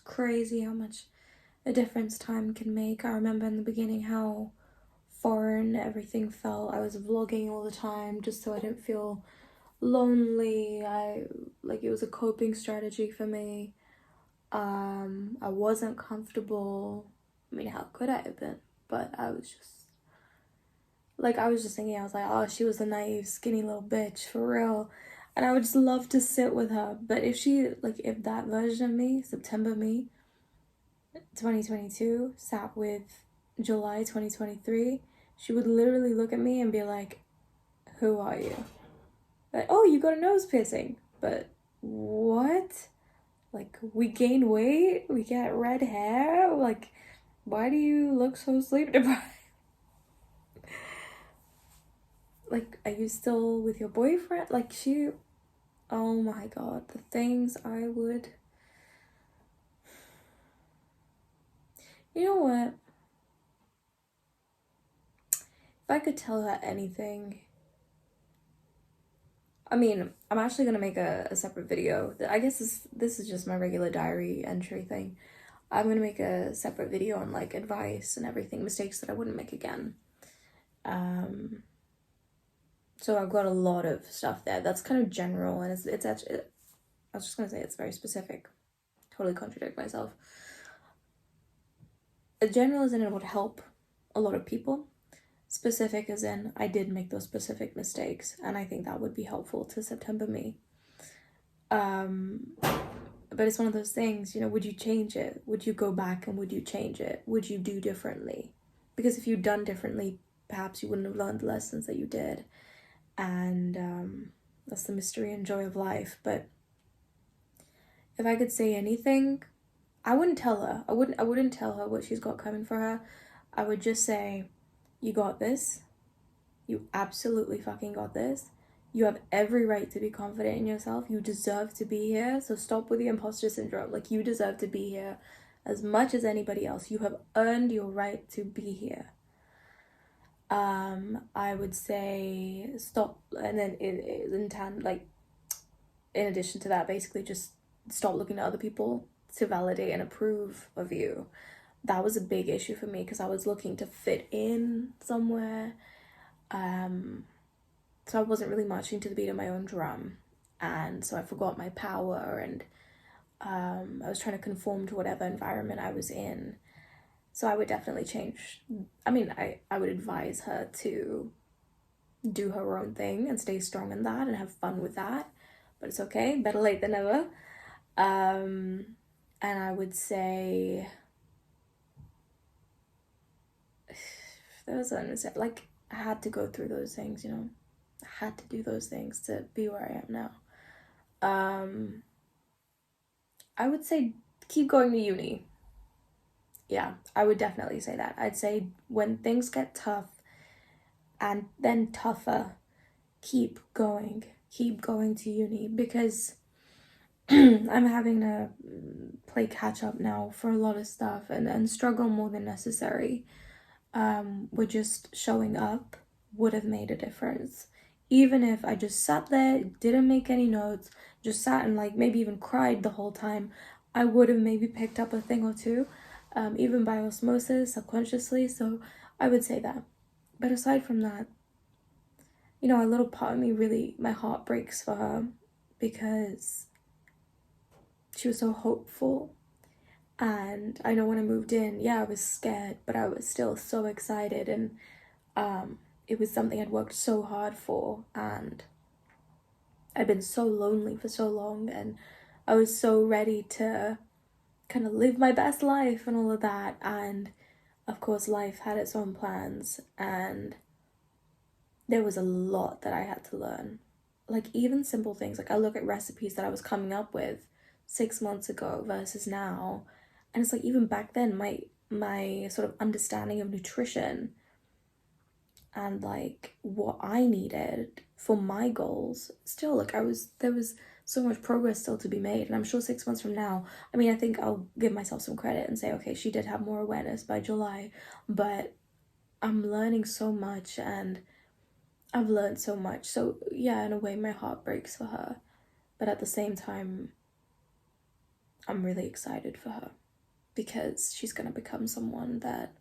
crazy how much a difference time can make. I remember in the beginning how foreign everything felt. I was vlogging all the time just so I didn't feel lonely. It was a coping strategy for me. I wasn't comfortable. I mean, how could I have been? But I was just thinking, I was like, oh, she was a naive, skinny little bitch, for real. And I would just love to sit with her. But if that version of me, September me, 2022, sat with July 2023, she would literally look at me and be like, who are you? Like, oh, you got a nose piercing. But what? Like, we gain weight? We get red hair? Like, why do you look so sleep deprived? Like, are you still with your boyfriend? Like, oh my god, the things I would. You know what? If I could tell her anything. I mean, I'm actually gonna make a separate video. I guess this is just my regular diary entry thing. I'm gonna make a separate video on like advice and everything, mistakes that I wouldn't make again. So I've got a lot of stuff there. That's kind of general, and it's actually, I was just gonna say it's very specific. Totally contradict myself. General as in it would help a lot of people. Specific as in I did make those specific mistakes, and I think that would be helpful to September me. But it's one of those things, would you change it? Would you go back and would you change it? Would you do differently? Because if you'd done differently, perhaps you wouldn't have learned the lessons that you did. And that's the mystery and joy of life. But if I could say anything, I wouldn't tell her. I wouldn't tell her what she's got coming for her. I would just say, you got this. You absolutely fucking got this. You have every right to be confident in yourself. You deserve to be here. So stop with the imposter syndrome. Like, you deserve to be here as much as anybody else. You have earned your right to be here. I would say stop, and then in addition to that, basically just stop looking at other people to validate and approve of you. That was a big issue for me because I was looking to fit in somewhere. So I wasn't really marching to the beat of my own drum, and so I forgot my power, and I was trying to conform to whatever environment I was in. So I would definitely change. I mean, I would advise her to do her own thing and stay strong in that and have fun with that. But it's okay, better late than never. And I would say, there was like, I had to go through those things, I had to do those things to be where I am now. I would say keep going to uni. Yeah, I would definitely say that. I'd say when things get tough and then tougher, keep going to uni, because I'm having to play catch up now for a lot of stuff and struggle more than necessary. With just showing up would have made a difference. Even if I just sat there, didn't make any notes, just sat and like maybe even cried the whole time, I would have maybe picked up a thing or two, even by osmosis, subconsciously. So I would say that. But aside from that, a little part of me, really, my heart breaks for her because she was so hopeful. And I know when I moved in, yeah, I was scared, but I was still so excited, and it was something I'd worked so hard for, and I'd been so lonely for so long, and I was so ready to kind of live my best life and all of that. And of course, life had its own plans, and there was a lot that I had to learn. Like, even simple things, like I look at recipes that I was coming up with 6 months ago versus now, and it's like, even back then, my sort of understanding of nutrition and like what I needed for my goals, still, like, there was so much progress still to be made. And I'm sure 6 months from now, I mean, I think I'll give myself some credit and say, okay, she did have more awareness by July, but I'm learning so much, and I've learned so much. So yeah, in a way, my heart breaks for her, but at the same time, I'm really excited for her because she's gonna become someone that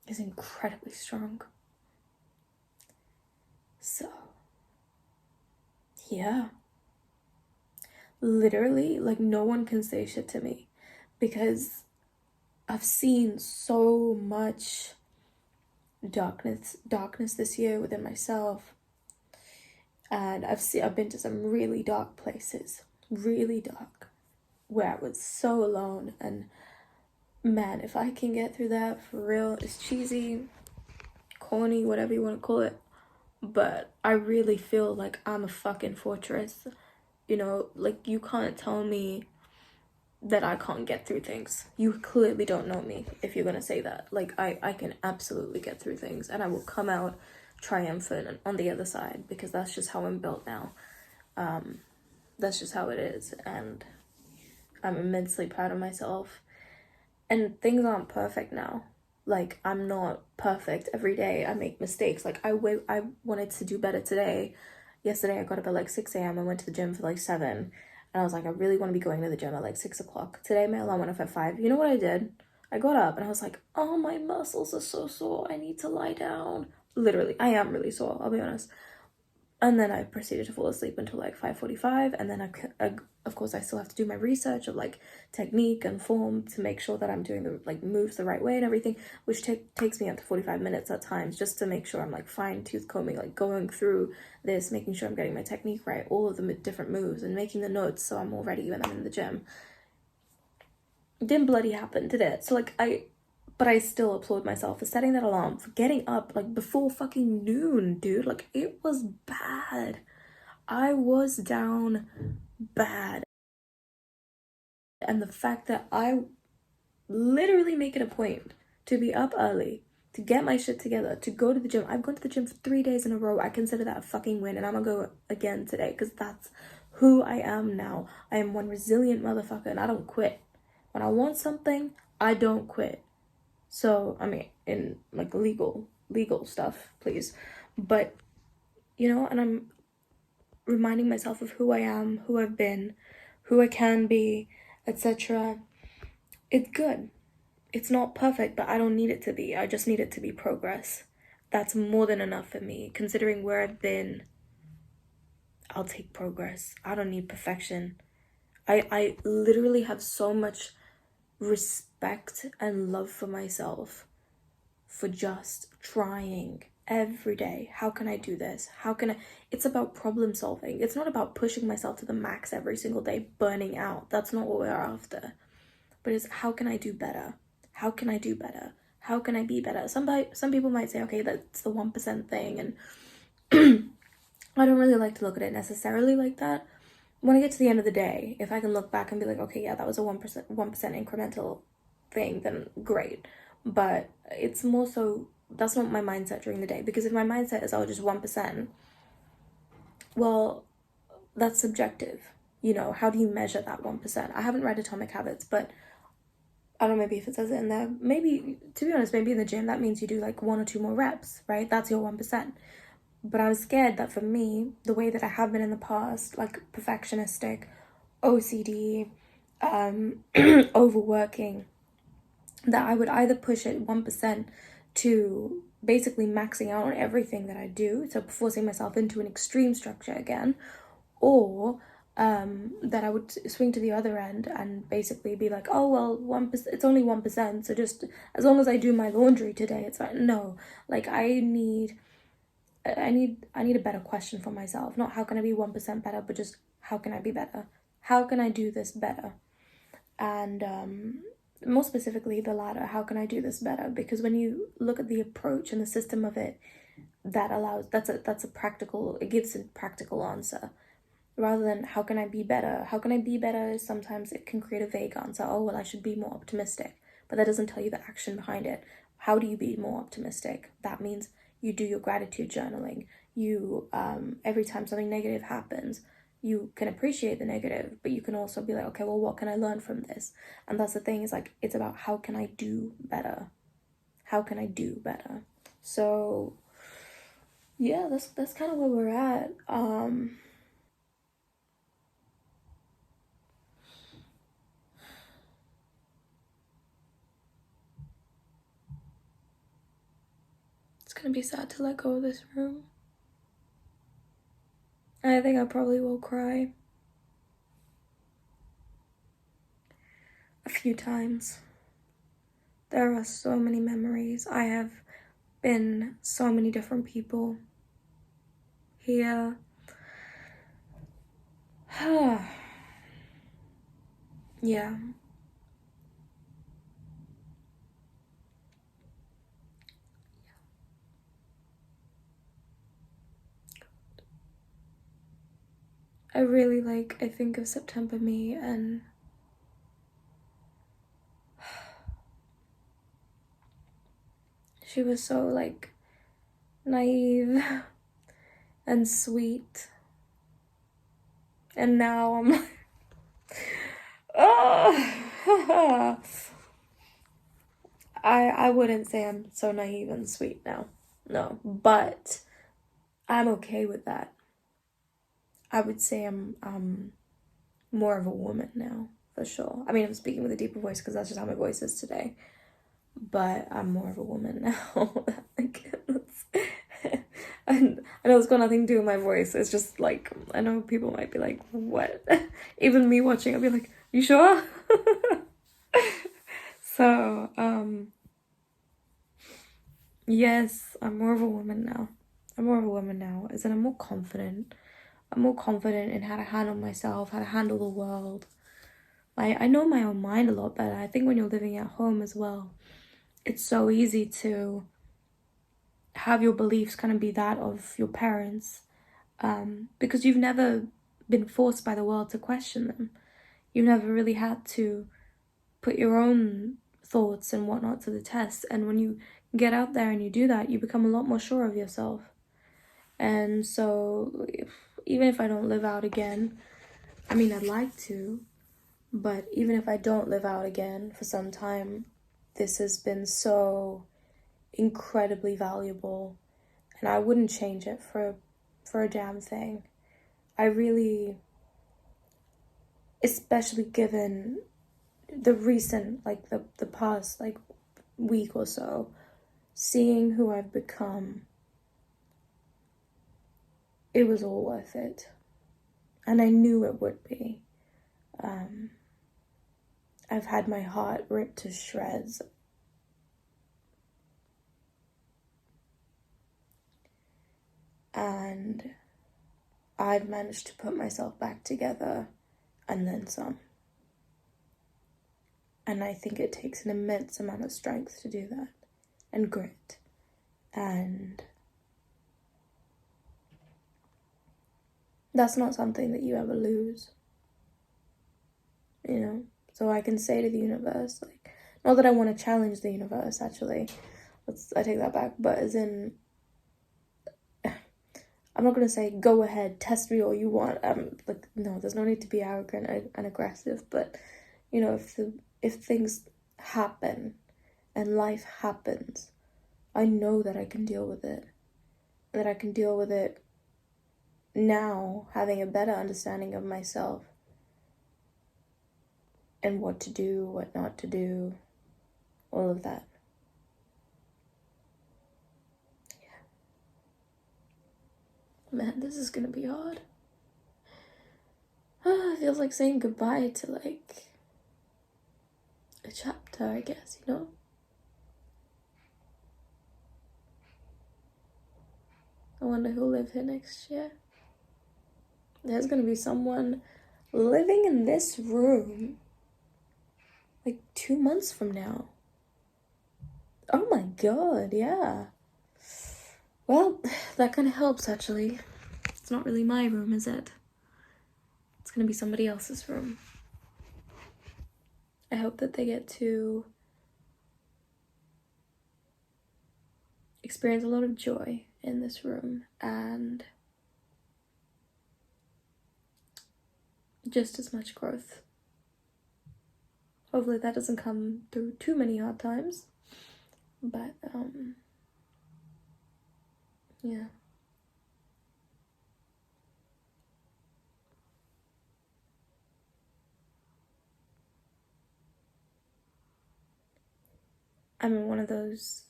is incredibly strong. So, yeah. Literally, like, no one can say shit to me because I've seen so much darkness this year within myself, and I've been to some really dark places, really dark, where I was so alone. And man, if I can get through that, for real, it's cheesy, corny, whatever you want to call it, but I really feel like I'm a fucking fortress. You know, like, you can't tell me that I can't get through things. You clearly don't know me if you're gonna say that. Like, I can absolutely get through things, and I will come out triumphant on the other side, because that's just how I'm built now. That's just how it is, and I'm immensely proud of myself. And things aren't perfect now. Like, I'm not perfect every day. I make mistakes. Like, I wanted to do better today. Yesterday I got up at like 6 a.m. I went to the gym for like 7, and I was like, I really want to be going to the gym at like 6 o'clock. Today my alarm went off at 5. You know what I did? I got up and I was like, oh, my muscles are so sore, I need to lie down. Literally, I am really sore, I'll be honest. And then I proceeded to fall asleep until like 5:45, and then of course I still have to do my research of like technique and form to make sure that I'm doing the like moves the right way and everything, which takes me up to 45 minutes at times, just to make sure I'm like fine-tooth combing, like going through this, making sure I'm getting my technique right, all of the different moves, and making the notes so I'm all ready when I'm in the gym. It didn't bloody happen, did it? So like, but I still applaud myself for setting that alarm, for getting up like before fucking noon, dude. Like, it was bad. I was down bad. And the fact that I literally make it a point to be up early, to get my shit together, to go to the gym. I've gone to the gym for 3 days in a row. I consider that a fucking win, and I'm gonna go again today because that's who I am now. I am one resilient motherfucker, and I don't quit. When I want something, I don't quit. So, I mean, in like legal stuff, please. But, you know, and I'm reminding myself of who I am, who I've been, who I can be, etc. It's good. It's not perfect, but I don't need it to be. I just need it to be progress. That's more than enough for me. Considering where I've been, I'll take progress. I don't need perfection. I literally have so much respect and love for myself for just trying every day. How can I do this? How can I? It's about problem solving. It's not about pushing myself to the max every single day, burning out. That's not what we're after. But it's, how can I do better? How can I do better? How can I be better? Some people might say, okay, that's the 1% thing, and I don't really like to look at it necessarily like that. When I get to the end of the day, if I can look back and be like, okay, yeah, that was a 1% incremental thing, then great. But it's more so, that's not my mindset during the day, because if my mindset is, oh, just 1%, well, that's subjective. You know, how do you measure that 1%? I haven't read Atomic Habits, but I don't know, maybe if it says it in there, maybe, to be honest, maybe in the gym that means you do like 1 or 2 more reps, right? That's your 1%. But I was scared that for me, the way that I have been in the past, like perfectionistic, OCD, overworking, that I would either push it 1% to basically maxing out on everything that I do, so forcing myself into an extreme structure again, or that I would swing to the other end and basically be like, oh, well, 1%, it's only 1%, so just as long as I do my laundry today, it's fine. No, like, I need a better question for myself. Not how can I be 1% better, but just how can I be better? How can I do this better? And more specifically, the latter, how can I do this better? Because when you look at the approach and the system of it, that's a practical, it gives a practical answer. Rather than how can I be better? How can I be better? Sometimes it can create a vague answer. Oh, well, I should be more optimistic. But that doesn't tell you the action behind it. How do you be more optimistic? That means you do your gratitude journaling. You, every time something negative happens, you can appreciate the negative, but you can also be like, okay, well, what can I learn from this? And that's the thing, is like, it's about how can I do better? How can I do better? So yeah, that's kind of where we're at. gonna be sad to let go of this room. I think I probably will cry a few times. There are so many memories. I have been so many different people here. Yeah. I think of September me, and she was so like naive and sweet. And now I'm like, oh. I wouldn't say I'm so naive and sweet now. No, but I'm okay with that. I would say I'm more of a woman now, for sure. I mean, I'm speaking with a deeper voice because that's just how my voice is today. But I'm more of a woman now. And I know it's got nothing to do with my voice. It's just like, I know people might be like, what? Even me watching, I'll be like, you sure? So, yes, I'm more of a woman now. I'm more of a woman now, as in I'm more confident. I'm more confident in how to handle myself, how to handle the world. I know my own mind a lot better. I think when you're living at home as well, it's so easy to have your beliefs kind of be that of your parents, because you've never been forced by the world to question them. You've never really had to put your own thoughts and whatnot to the test. And when you get out there and you do that, you become a lot more sure of yourself. And so even if I don't live out again, I mean, I'd like to, but even if I don't live out again for some time, this has been so incredibly valuable, and I wouldn't change it for a damn thing. I really, especially given the recent, like the past like week or so, seeing who I've become, it was all worth it. And I knew it would be. I've had my heart ripped to shreds. And I've managed to put myself back together and then some. And I think it takes an immense amount of strength to do that, and grit. And that's not something that you ever lose, you know? So I can say to the universe, like, not that I want to challenge the universe, actually. I take that back, but as in, I'm not going to say, go ahead, test me all you want. Like, no, there's no need to be arrogant and aggressive, but, you know, if things happen and life happens, I know that I can deal with it. That I can deal with it now, having a better understanding of myself and what to do, what not to do, all of that. Yeah. Man, this is gonna be hard. It feels like saying goodbye to like a chapter, I guess, you know? I wonder who'll live here next year. There's gonna be someone living in this room like 2 months from now. Oh my god, yeah. Well, that kind of helps, actually. It's not really my room, is it? It's gonna be somebody else's room. I hope that they get to experience a lot of joy in this room and just as much growth. Hopefully that doesn't come through too many hard times, but yeah. I'm in one of those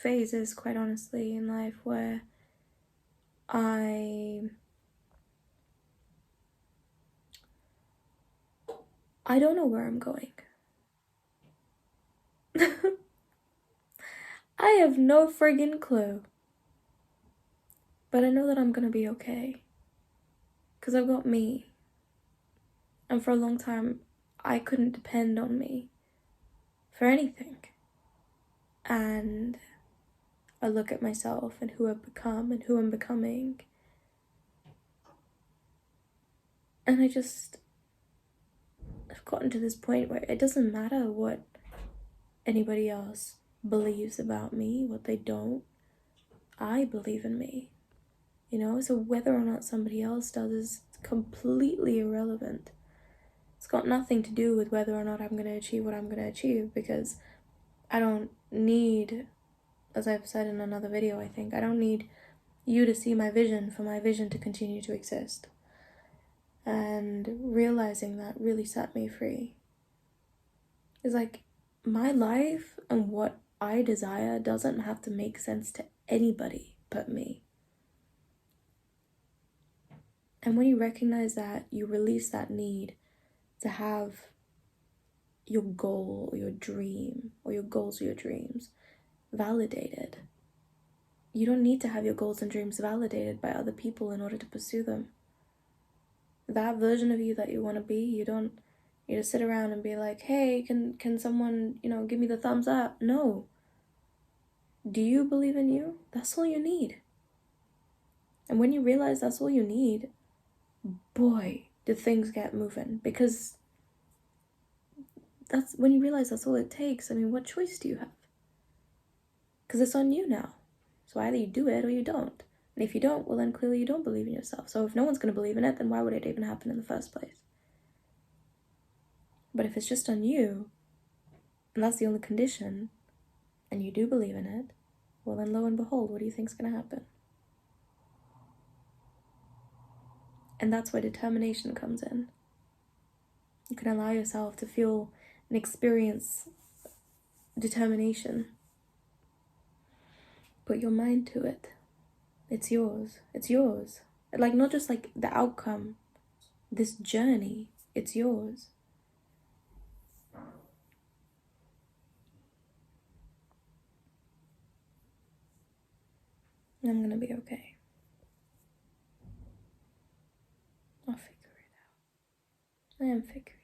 phases, quite honestly, in life where I don't know where I'm going. I have no friggin' clue. But I know that I'm gonna be okay. Because I've got me. And for a long time, I couldn't depend on me for anything. And I look at myself and who I've become and who I'm becoming. And I've gotten to this point where it doesn't matter what anybody else believes about me, what they don't. I believe in me. So whether or not somebody else does is completely irrelevant. It's got nothing to do with whether or not I'm going to achieve what I'm going to achieve, because I don't need, as I've said in another video, I think, I don't need you to see my vision for my vision to continue to exist. And realizing that really set me free. It's like, my life and what I desire doesn't have to make sense to anybody but me. And when you recognize that, you release that need to have your goal or your dream, or your goals or your dreams, validated. You don't need to have your goals and dreams validated by other people in order to pursue them. That version of you that you want to be, you don't need to sit around and be like, hey, can someone, give me the thumbs up? No. Do you believe in you? That's all you need. And when you realize that's all you need, boy, do things get moving. Because that's when you realize that's all it takes. I mean, what choice do you have? Because it's on you now. So either you do it or you don't. And if you don't, well, then clearly you don't believe in yourself. So if no one's going to believe in it, then why would it even happen in the first place? But if it's just on you, and that's the only condition, and you do believe in it, well, then lo and behold, what do you think's going to happen? And that's where determination comes in. You can allow yourself to feel and experience determination. Put your mind to it. It's yours. It's yours. Like, not just like the outcome, this journey, it's yours. I'm gonna be okay. I'll figure it out. I am figuring